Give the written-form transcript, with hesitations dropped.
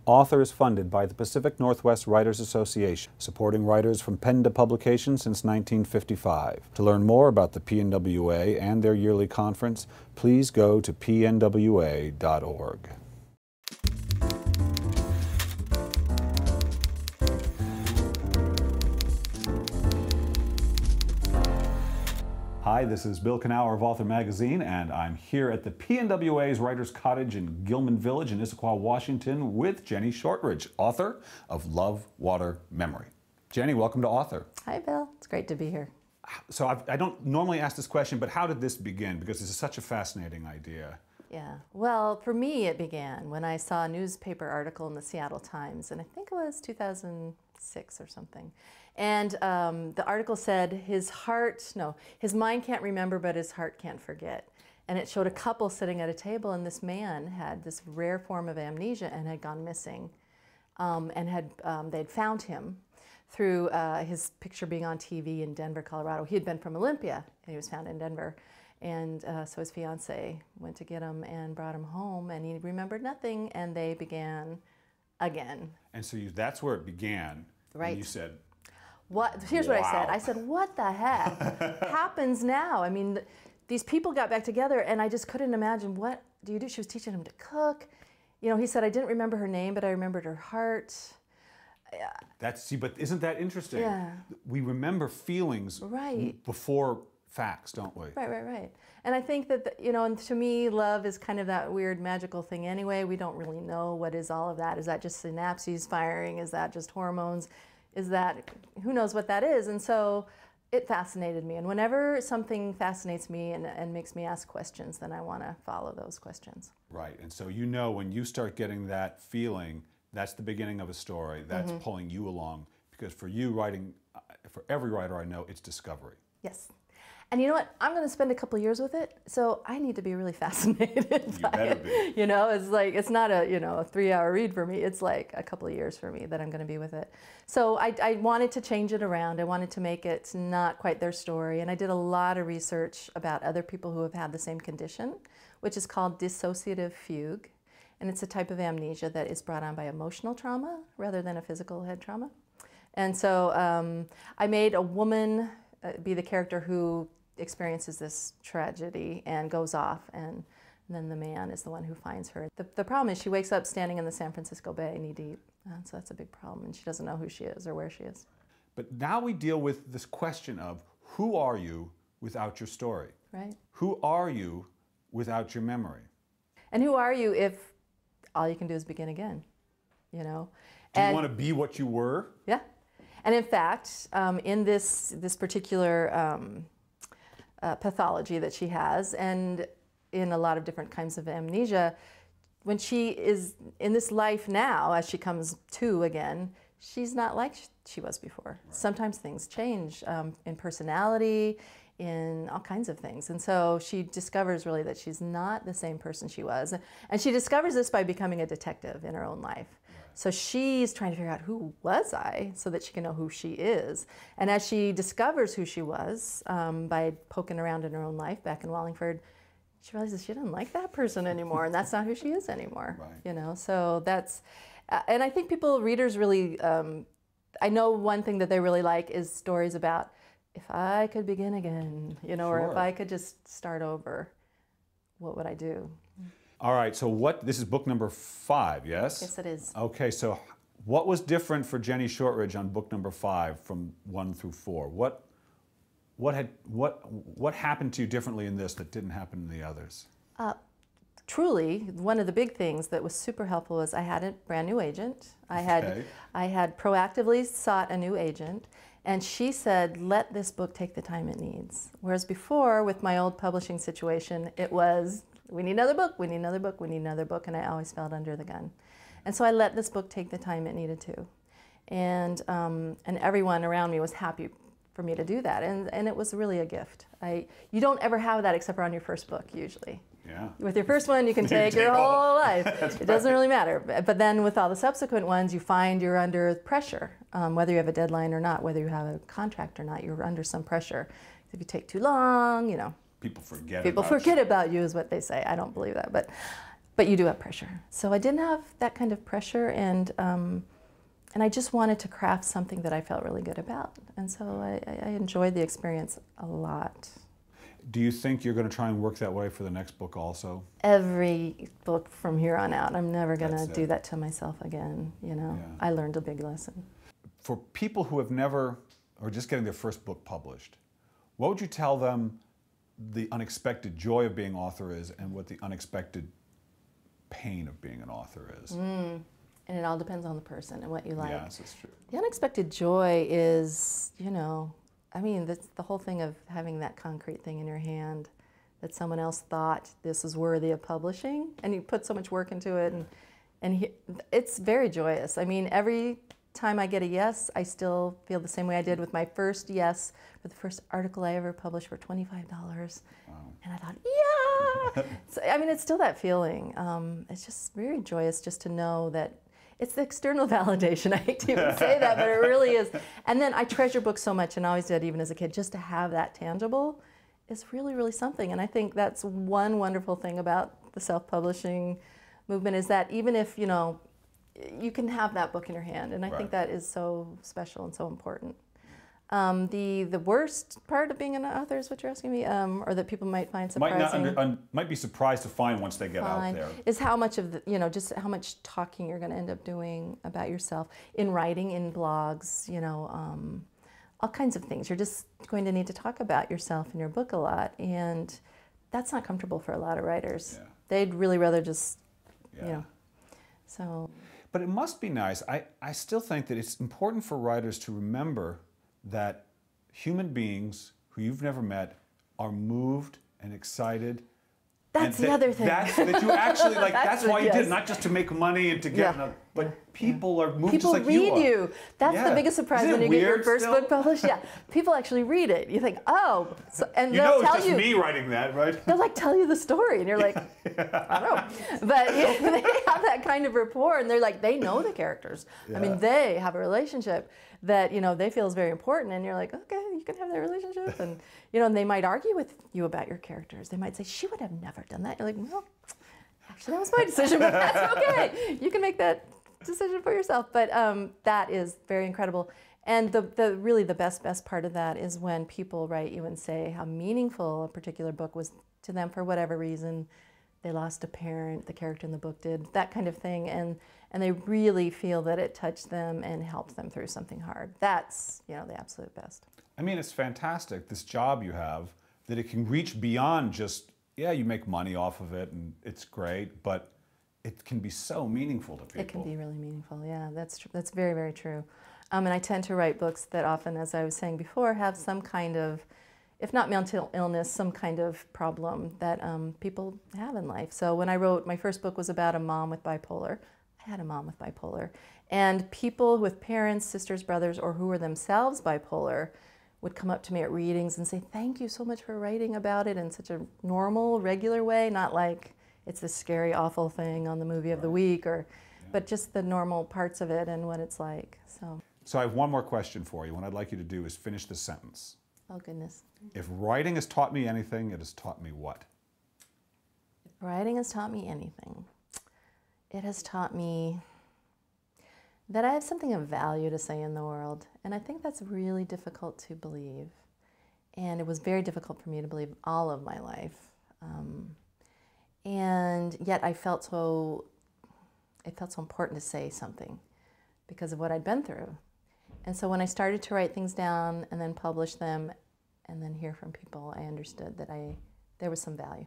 Author is funded by the Pacific Northwest Writers Association, supporting writers from pen to publication since 1955. To learn more about the PNWA and their yearly conference, please go to pnwa.org. Hi, this is Bill Kenower of Author Magazine, and I'm here at the PNWA's Writers Cottage in Gilman Village in Issaquah, Washington, with Jennie Shortridge, author of Love, Water, Memory. Jennie, welcome to Author. Hi, Bill. It's great to be here. So I don't normally ask this question, but how did this begin? Because this is such a fascinating idea. Yeah. Well, for me, it began when I saw a newspaper article in the Seattle Times, and I think it was 2006 or something. And the article said his mind can't remember, but his heart can't forget. And it showed a couple sitting at a table, and this man had this rare form of amnesia and had gone missing. They'd found him through his picture being on TV in Denver, Colorado. He had been from Olympia, and he was found in Denver. And so his fiance went to get him and brought him home, and he remembered nothing, and they began again. And so that's where it began. Right. And you said, here's wow. what I said. I said, what the heck happens now? I mean, these people got back together, and I just couldn't imagine, what do you do? She was teaching him to cook. You know, he said, I didn't remember her name, but I remembered her heart. But isn't that interesting? Yeah. We remember feelings before facts, don't we? Right. And I think that, and to me, love is kind of that weird magical thing anyway. We don't really know what is all of that. Is that just synapses firing? Is that just hormones? Is that, who knows what that is? And so it fascinated me. And whenever something fascinates me and makes me ask questions, then I want to follow those questions. Right. And so when you start getting that feeling, that's the beginning of a story. That's pulling you along. Because for you writing, for every writer I know, it's discovery. Yes. And you know what? I'm going to spend a couple years with it, so I need to be really fascinated by it. You know, it's like, it's not a 3-hour read for me. It's like a couple of years for me that I'm going to be with it. So I wanted to change it around. I wanted to make it not quite their story. And I did a lot of research about other people who have had the same condition, which is called dissociative fugue. And it's a type of amnesia that is brought on by emotional trauma rather than a physical head trauma. And so I made a woman be the character who experiences this tragedy and goes off, and then the man is the one who finds her. The problem is she wakes up standing in the San Francisco Bay knee deep, and so that's a big problem, and she doesn't know who she is or where she is. But now we deal with this question of, who are you without your story? Right. Who are you without your memory? And who are you if all you can do is begin again, Do you want to be what you were? Yeah. And in fact, in this particular pathology that she has, and in a lot of different kinds of amnesia, when she is in this life now, as she comes to again, she's not like she was before. Right. Sometimes things change in personality, in all kinds of things. And so she discovers really that she's not the same person she was. And she discovers this by becoming a detective in her own life. So she's trying to figure out, who was I, so that she can know who she is. And as she discovers who she was by poking around in her own life back in Wallingford, she realizes she doesn't like that person anymore, and that's not who she is anymore. Right. So that's, and I think readers really, I know one thing that they really like is stories about, if I could begin again, or if I could just start over, what would I do? All right, so this is book number 5, yes? Yes, it is. Okay, so what was different for Jennie Shortridge on book number 5 from 1 through 4? What happened to you differently in this that didn't happen in the others? Truly, one of the big things that was super helpful was I had a brand new agent. I had proactively sought a new agent, and she said, let this book take the time it needs. Whereas before, with my old publishing situation, it was, we need another book, we need another book, we need another book, and I always felt under the gun. And so I let this book take the time it needed to. And everyone around me was happy for me to do that, and it was really a gift. You don't ever have that except for on your first book, usually. Yeah. With your first one, you can take your whole life. It doesn't really matter. But then with all the subsequent ones, you find you're under pressure, whether you have a deadline or not, whether you have a contract or not, you're under some pressure. If you take too long, People forget about you is what they say. I don't believe that. But but you do have pressure. So I didn't have that kind of pressure, and I just wanted to craft something that I felt really good about. And so I enjoyed the experience a lot. Do you think you're going to try and work that way for the next book also? Every book from here on out, I'm never going to That's do it. that to myself again, you know. Yeah. I learned a big lesson. For people who have never, or just getting their first book published, what would you tell them the unexpected joy of being an author is, and what the unexpected pain of being an author is? And it all depends on the person and what you like. Yes, that's true. The unexpected joy is, you know, I mean, that's the whole thing of having that concrete thing in your hand that someone else thought this is worthy of publishing, and you put so much work into it, and it's very joyous. I mean, every time I get a yes, I still feel the same way I did with my first yes for the first article I ever published for $25. Wow. And I thought, yeah! So, I mean, it's still that feeling. It's just very joyous just to know that it's the external validation. I hate to even say that, but it really is. And then I treasure books so much, and always did, even as a kid. Just to have that tangible is really, really something. And I think that's one wonderful thing about the self-publishing movement, is that even if, you know, you can have that book in your hand, and I think that is so special and so important. The worst part of being an author is what you're asking me, or that people might find surprising. Might be surprised to find once they get out there. Is how much of the, you know, just how much talking you're going to end up doing about yourself in writing, in blogs, you know, all kinds of things. You're just going to need to talk about yourself in your book a lot, and that's not comfortable for a lot of writers. Yeah. They'd really rather just, you know, so. But it must be nice. I still think that it's important for writers to remember that human beings who you've never met are moved and excited. That's the other thing. That you actually, like, that's why you did it, yes. not just to make money and to get, but people are moved People just like you are. read you. That's the biggest surprise when you get your first book published. Yeah, people actually read it. You think, oh, so, and you they'll know it's tell just you. me writing that, right? They'll like tell you the story, and you're like, I don't know. But they have that kind of rapport, and they're like, they know the characters. I mean, they have a relationship that, you know, they feel is very important, and you're like, okay, you can have that relationship, and you know, and they might argue with you about your characters. They might say, she would have never done that. You're like, well, actually, that was my decision, but that's okay. You can make that decision for yourself. But that is very incredible. And the really the best part of that is when people write you and say how meaningful a particular book was to them for whatever reason. They lost a parent, the character in the book did, that kind of thing, and they really feel that it touched them and helped them through something hard. That's, you know, the absolute best. I mean, it's fantastic, this job you have, that it can reach beyond just, yeah, you make money off of it and it's great, but it can be so meaningful to people. It can be really meaningful, yeah, that's true. That's very, very true. And I tend to write books that often, as I was saying before, have some kind of, if not mental illness, some kind of problem that people have in life. So when I wrote, my first book was about a mom with bipolar. I had a mom with bipolar. And people with parents, sisters, brothers, or who were themselves bipolar would come up to me at readings and say, thank you so much for writing about it in such a normal, regular way, not like it's this scary, awful thing on the movie of the week, or, but just the normal parts of it and what it's like. So I have one more question for you. What I'd like you to do is finish the sentence. Oh, goodness. If writing has taught me anything, it has taught me what? If writing has taught me anything, it has taught me that I have something of value to say in the world. And I think that's really difficult to believe. And it was very difficult for me to believe all of my life. And yet it felt so important to say something because of what I'd been through. And so when I started to write things down and then publish them and then hear from people, I understood that there was some value.